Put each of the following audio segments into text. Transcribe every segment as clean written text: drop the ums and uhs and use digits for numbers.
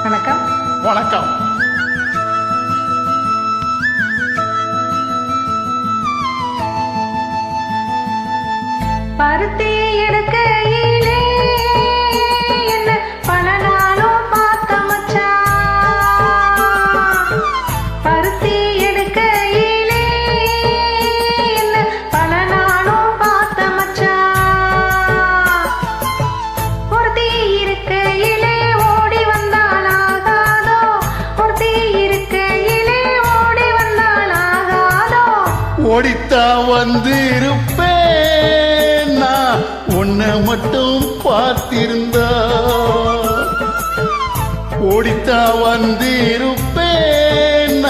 வணக்கம். வணக்கம். பருத்தி எடுக்கையிலே என்ன பல நாளும் பார்த்த மச்சான். பருத்தி எடுக்கையிலே என்ன பல நாளும் பார்த்த மச்சான். ஒருத்தி இருக்கையிலே ஓடி வந்தாலாகாதோ, ஒருத்தி இருக்கையிலே ஓடி வந்தாலாகாதோ. ஓடித்தா வந்து இருப்பேன், உன்னை மட்டும் பார்த்திருந்தா. ஓடித்தா வந்து இருப்பேன்,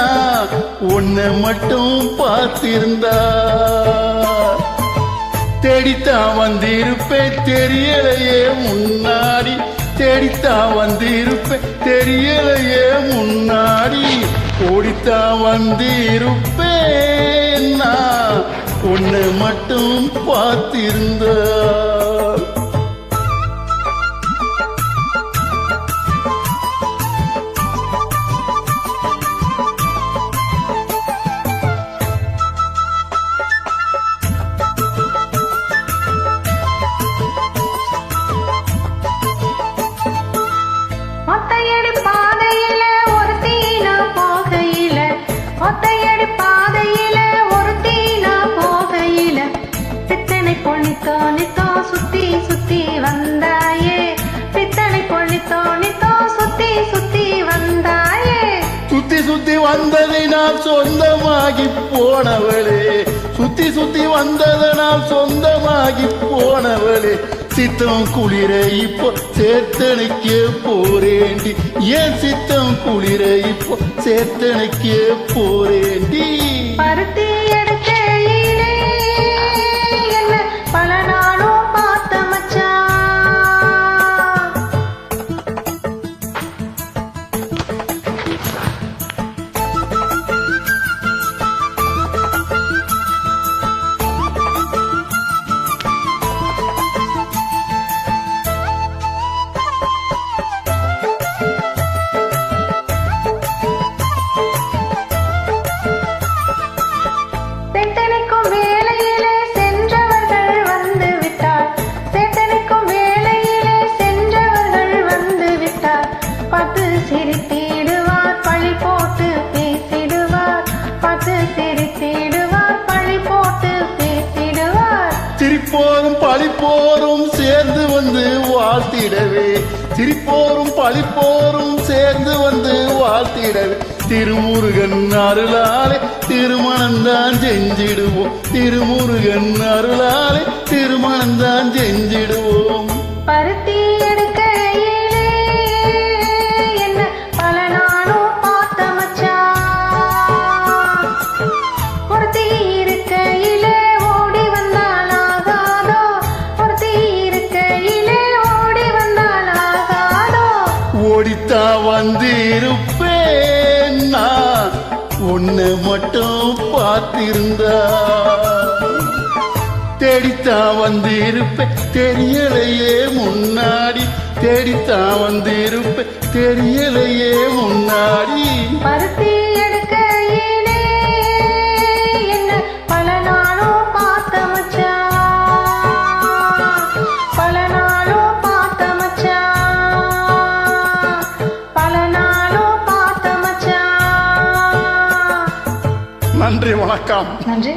உன்னை மட்டும் பார்த்திருந்தா. தேடித்தா வந்து இருப்பேன், தெரியலையே முன்னாடி. தேடித்தா வந்து இருப்பேன், தெரியலையே முன்னாடி. ஓடித்தா வந்து இருப்பேன், உன்னை மட்டும் பார்த்திருந்த. ஒத்தையடி பாதையில ஒரு தீனா போகையில, ஒத்தையடி பாதையில ஒரு தீனா போகையில, பித்தனை பொண்ணித்தோ நித்தோ சுத்தி சுத்தி வந்தாயே. பித்தனை பொண்ணித்தோ நித்தோ சுத்தி சுத்தி வந்தாயே. சுத்தி சுத்தி வந்ததை நான் சொந்தமாகி போனவளே, சுத்தி சுத்தி வந்ததை நான் சொந்தமாகி போனவளே. சித்தம் குளிர இப்போ சேர்த்தனைக்கே போரேண்டி, ஏன் சித்தம் குளிர இப்போ சேர்த்தனைக்கே போரேண்டி. பருத்தி எடுக்கையிலே என்ன பல நாளும் பார்த்த மச்சான். சேட்டனுக்கும் வேலையிலே சென்றவர்கள் வந்து விட்டார், சேட்டனுக்கும் வேலையிலே சென்றவர்கள் வந்து விட்டார். பார்த்து சிரித்திடுவார், பழி போட்டு பேசிடுவார். பார்த்து சிரித்திடுவார், பழி போட்டு பேசிடுவார். சிரிப்போரும் பழிப்போரும் சேர்ந்து வந்து வாழ்த்திடவே, சிரிப்போரும் பழிப்போரும் சேர்ந்து வந்து வாழ்த்திடவே. திருமுருகன் அருளாலே திருமணம்தான் செஞ்சிடுவோம், திருமுருகன் அருளாலே திருமணம்தான் செஞ்சிடுவோம். பருத்தி எடுக்கையிலே என்ன பல நாளும் பார்த்த மச்சான். ஒருத்தி இருக்கையிலே ஓடி வந்தாலாகாதோ, ஒருத்தி இருக்கையிலே ஓடி வந்தாலாகாதோ. ஓடித்தா வந்து இருப்பேன், உன்னை மட்டும் பார்த்திருந்தா. தேடித்தா வந்து இருப்பேன், தெரியலையே முன்னாடி. தேடித்தா வந்து இருப்பேன், தெரியலையே முன்னாடி. பருத்தி எடுக்கையிலே என்ன பல நாளும் பார்த்த மச்சான். பல நாளும் பார்த்த மச்சான், பல நாளும் பார்த்த மச்சான். நன்றி, வணக்கம். நன்றி.